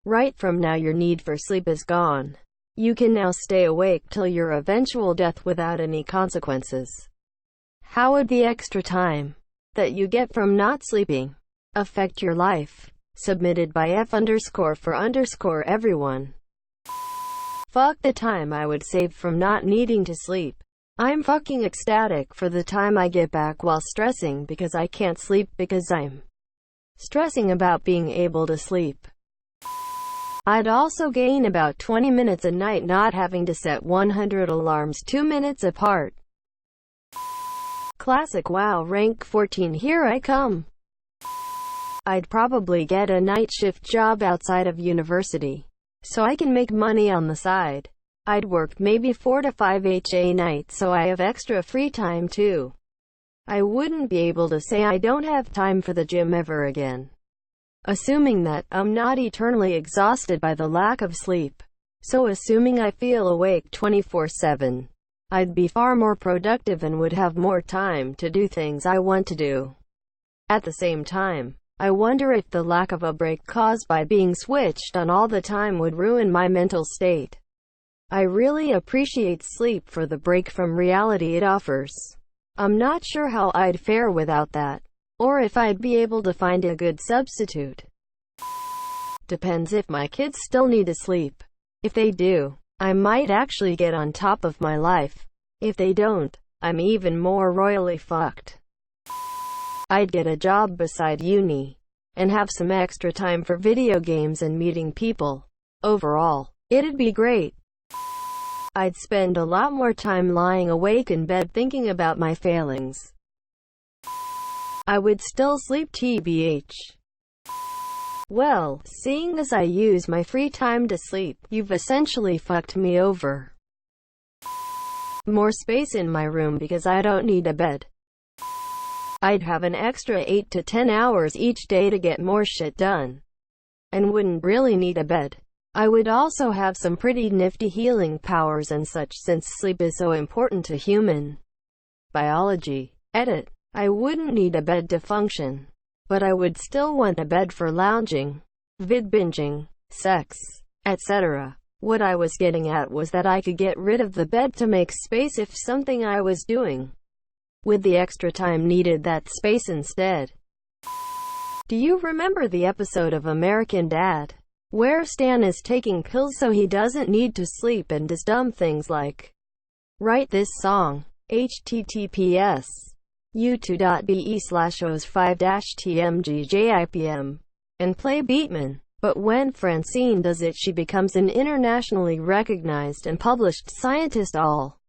Right from now your need for sleep is gone. You can now stay awake till your eventual death without any consequences. How would the extra time that you get from not sleeping affect your life? Submitted by F_for_everyone. Fuck the time I would save from not needing to sleep. I'm fucking ecstatic for the time I get back while stressing because I can't sleep because I'm stressing about being able to sleep. I'd also gain about 20 minutes a night not having to set 100 alarms 2 minutes apart. Classic WoW rank 14 here I come. I'd probably get a night shift job outside of university, so I can make money on the side. I'd work maybe 4 to 5 a nights so I have extra free time too. I wouldn't be able to say I don't have time for the gym ever again. Assuming that I'm not eternally exhausted by the lack of sleep. So assuming I feel awake 24/7, I'd be far more productive and would have more time to do things I want to do. At the same time, I wonder if the lack of a break caused by being switched on all the time would ruin my mental state. I really appreciate sleep for the break from reality it offers. I'm not sure how I'd fare without that, or if I'd be able to find a good substitute. Depends if my kids still need to sleep. If they do, I might actually get on top of my life. If they don't, I'm even more royally fucked. I'd get a job beside uni, and have some extra time for video games and meeting people. Overall, it'd be great. I'd spend a lot more time lying awake in bed thinking about my failings. I would still sleep tbh. Well, seeing as I use my free time to sleep, you've essentially fucked me over. More space in my room because I don't need a bed. I'd have an extra 8 to 10 hours each day to get more shit done, and wouldn't really need a bed. I would also have some pretty nifty healing powers and such since sleep is so important to human biology. Edit. I wouldn't need a bed to function, but I would still want a bed for lounging, vid binging, sex, etc. What I was getting at was that I could get rid of the bed to make space if something I was doing with the extra time needed that space instead. Do you remember the episode of American Dad, where Stan is taking pills so he doesn't need to sleep and does dumb things like write this song, https u2.be/os5-tmgjipm, and play Beatman? But when Francine does it, she becomes an internationally recognized and published scientist. All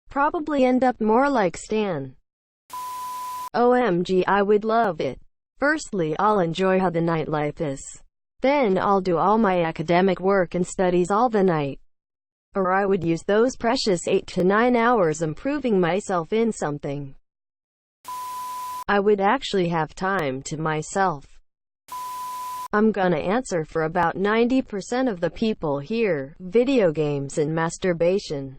probably end up more like Stan. OMG, I would love it. Firstly, I'll enjoy how the nightlife is. Then I'll do all my academic work and studies all the night. Or I would use those precious 8 to 9 hours improving myself in something. I would actually have time to myself. I'm gonna answer for about 90% of the people here: video games and masturbation.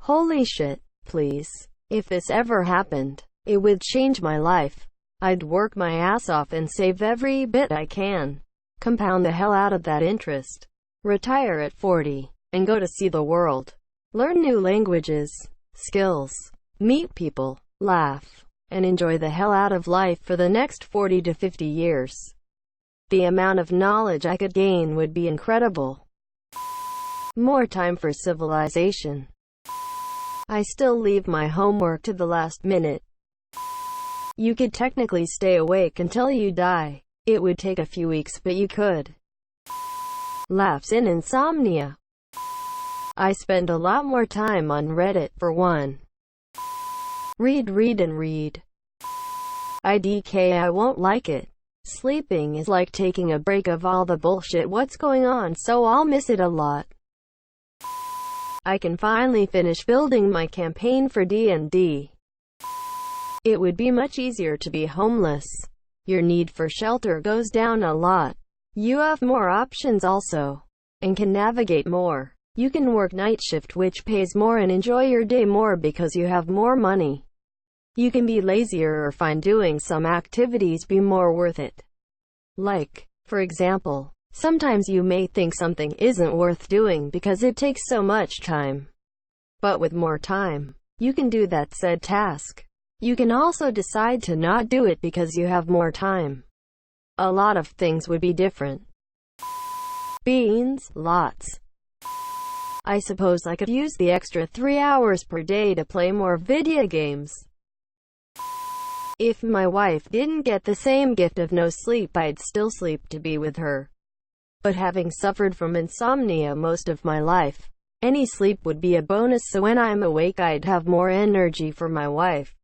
Holy shit, please. If this ever happened, it would change my life. I'd work my ass off and save every bit I can. Compound the hell out of that interest. Retire at 40, and go to see the world. Learn new languages, skills, meet people, laugh, and enjoy the hell out of life for the next 40 to 50 years. The amount of knowledge I could gain would be incredible. More time for civilization. I still leave my homework to the last minute. You could technically stay awake until you die. It would take a few weeks, but you could. Laughs in insomnia. I spend a lot more time on Reddit, for one. Read and read. IDK, I won't like it. Sleeping is like taking a break of all the bullshit what's going on, so I'll miss it a lot. I can finally finish building my campaign for D&D. It would be much easier to be homeless. Your need for shelter goes down a lot. You have more options also, and can navigate more. You can work night shift, which pays more, and enjoy your day more because you have more money. You can be lazier or find doing some activities be more worth it. Like, for example, Sometimes you may think something isn't worth doing because it takes so much time. But with more time, you can do that said task. You can also decide to not do it because you have more time. A lot of things would be different. Beans, lots. I suppose I could use the extra 3 hours per day to play more video games. If my wife didn't get the same gift of no sleep, I'd still sleep to be with her. But having suffered from insomnia most of my life, any sleep would be a bonus, so when I'm awake I'd have more energy for my wife,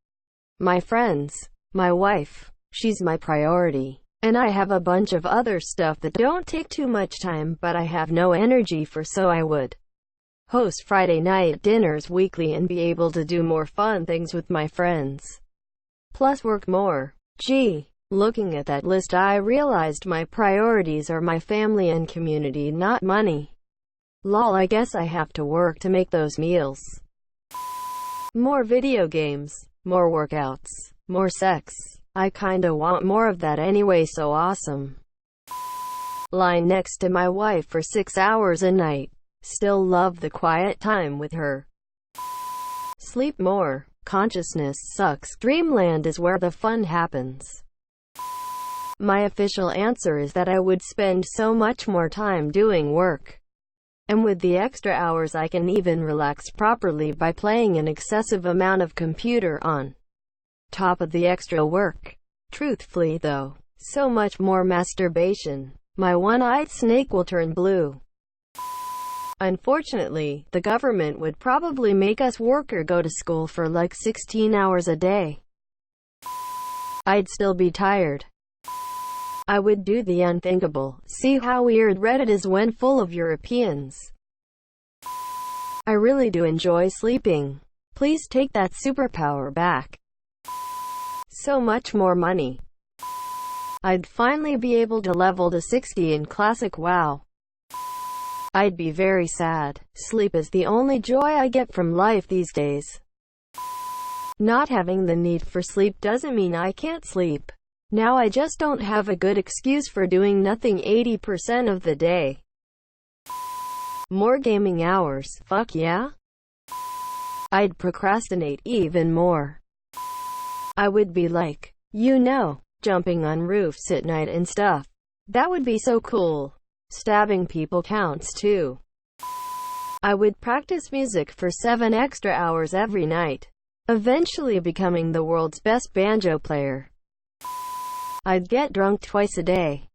my friends, my wife. She's my priority. And I have a bunch of other stuff that don't take too much time but I have no energy for, so I would host Friday night dinners weekly and be able to do more fun things with my friends. Plus work more. Gee. Looking at that list, I realized my priorities are my family and community, not money. Lol, I guess I have to work to make those meals. More video games, more workouts, more sex. I kinda want more of that anyway, so awesome. Lying next to my wife for 6 hours a night. Still love the quiet time with her. Sleep more. Consciousness sucks. Dreamland is where the fun happens. My official answer is that I would spend so much more time doing work. And with the extra hours I can even relax properly by playing an excessive amount of computer on top of the extra work. Truthfully though, so much more masturbation. My one-eyed snake will turn blue. Unfortunately, the government would probably make us work or go to school for like 16 hours a day. I'd still be tired. I would do the unthinkable. See how weird Reddit is when full of Europeans. I really do enjoy sleeping. Please take that superpower back. So much more money. I'd finally be able to level to 60 in Classic WoW. I'd be very sad. Sleep is the only joy I get from life these days. Not having the need for sleep doesn't mean I can't sleep. Now I just don't have a good excuse for doing nothing 80% of the day. More gaming hours. Fuck yeah. I'd procrastinate even more. I would be like, jumping on roofs at night and stuff. That would be so cool. Stabbing people counts too. I would practice music for 7 extra hours every night, eventually becoming the world's best banjo player. I'd get drunk twice a day.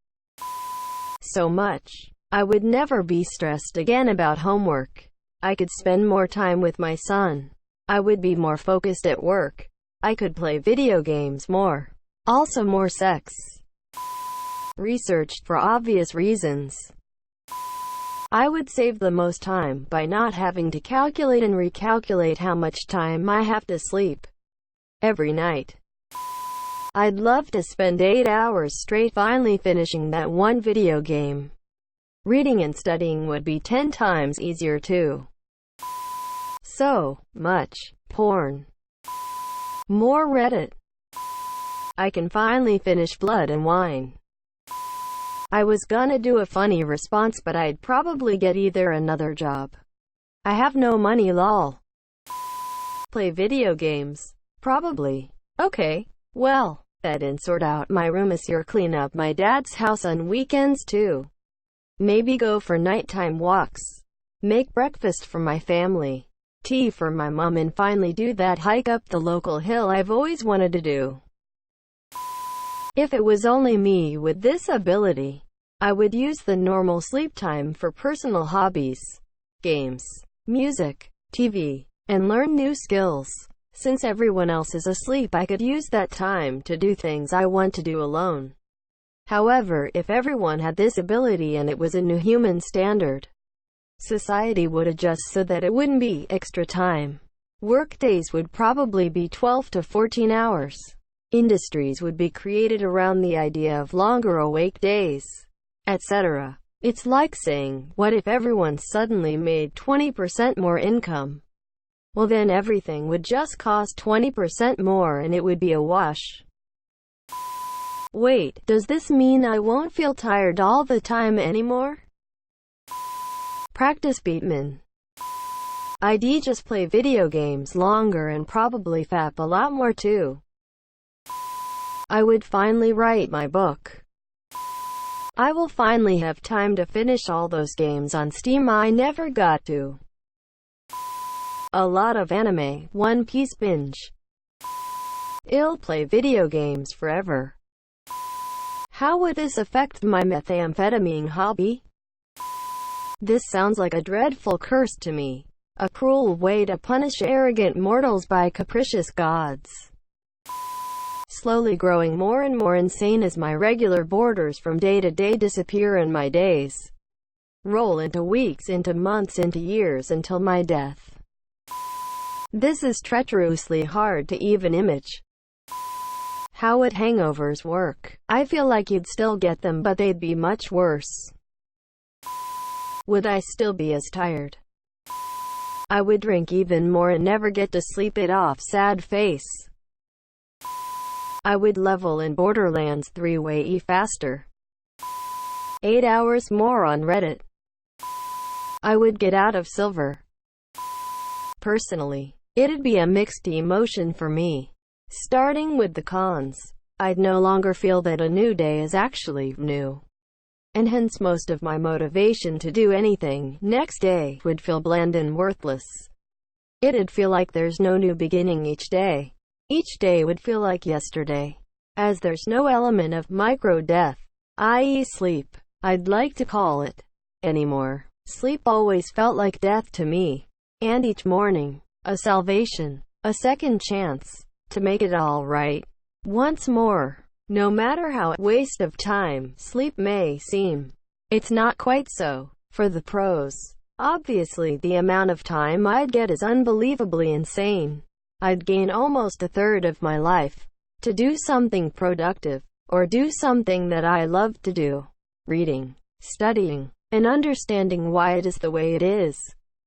So much. I would never be stressed again about homework. I could spend more time with my son. I would be more focused at work. I could play video games more. Also more sex. Researched for obvious reasons. I would save the most time by not having to calculate and recalculate how much time I have to sleep every night. I'd love to spend 8 hours straight finally finishing that one video game. Reading and studying would be 10 times easier too. So much porn. More Reddit. I can finally finish Blood and Wine. I was gonna do a funny response, but I'd probably get either another job. I have no money, lol. Play video games. Probably. Okay. Well, bed and sort out my room this year, clean up my dad's house on weekends too. Maybe go for nighttime walks. Make breakfast for my family. Tea for my mom, and finally do that hike up the local hill I've always wanted to do. If it was only me with this ability, I would use the normal sleep time for personal hobbies, games, music, TV, and learn new skills. Since everyone else is asleep, I could use that time to do things I want to do alone. However, if everyone had this ability and it was a new human standard, society would adjust so that it wouldn't be extra time. Work days would probably be 12 to 14 hours. Industries would be created around the idea of longer awake days, etc. It's like saying, what if everyone suddenly made 20% more income? Well, then everything would just cost 20% more and it would be a wash. Wait, does this mean I won't feel tired all the time anymore? Practice Beatman. I'd just play video games longer and probably fap a lot more too. I would finally write my book. I will finally have time to finish all those games on Steam I never got to. A lot of anime, One Piece binge. I'll play video games forever. How would this affect my methamphetamine hobby? This sounds like a dreadful curse to me. A cruel way to punish arrogant mortals by capricious gods. Slowly growing more and more insane as my regular borders from day to day disappear and my days roll into weeks, into months, into years, until my death. This is treacherously hard to even image. How would hangovers work? I feel like you'd still get them, but they'd be much worse. Would I still be as tired? I would drink even more and never get to sleep it off, sad face. I would level in Borderlands 3 way faster. 8 hours more on Reddit. I would get out of silver. Personally, it'd be a mixed emotion for me. Starting with the cons, I'd no longer feel that a new day is actually new. And hence most of my motivation to do anything next day would feel bland and worthless. It'd feel like there's no new beginning each day. Each day would feel like yesterday, as there's no element of micro-death, i.e. sleep, I'd like to call it, anymore. Sleep always felt like death to me, and each morning, a salvation, a second chance, to make it all right. Once more. No matter how a waste of time sleep may seem, it's not quite so. For the pros, obviously the amount of time I'd get is unbelievably insane. I'd gain almost a third of my life to do something productive, or do something that I love to do. Reading, studying, and understanding why it is the way it is.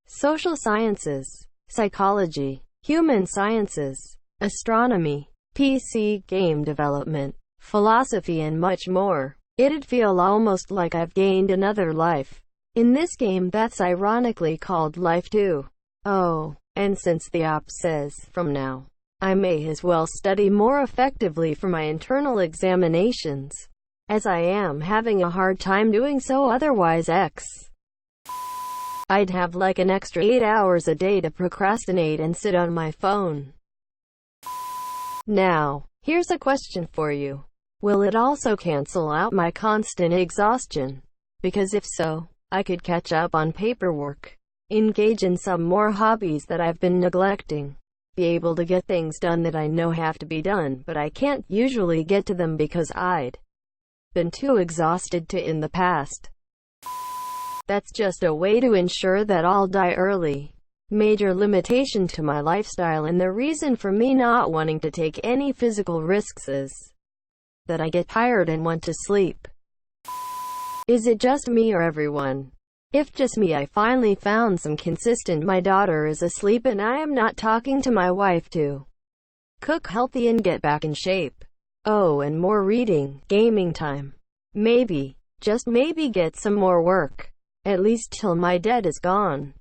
Social sciences, psychology, human sciences, astronomy, PC game development, philosophy, and much more. It'd feel almost like I've gained another life in this game that's ironically called life too. Oh, and since the op says, from now, I may as well study more effectively for my internal examinations, as I am having a hard time doing so otherwise. I'd have like an extra 8 hours a day to procrastinate and sit on my phone. Now, here's a question for you. Will it also cancel out my constant exhaustion? Because if so, I could catch up on paperwork, engage in some more hobbies that I've been neglecting, be able to get things done that I know have to be done, but I can't usually get to them because I'd been too exhausted to in the past. That's just a way to ensure that I'll die early. Major limitation to my lifestyle, and the reason for me not wanting to take any physical risks is that I get tired and want to sleep. Is it just me or everyone? If just me, I finally found some consistent. My daughter is asleep and I am not talking to my wife to cook healthy and get back in shape. Oh, and more reading, gaming time. Maybe, just maybe get some more work. At least till my debt is gone.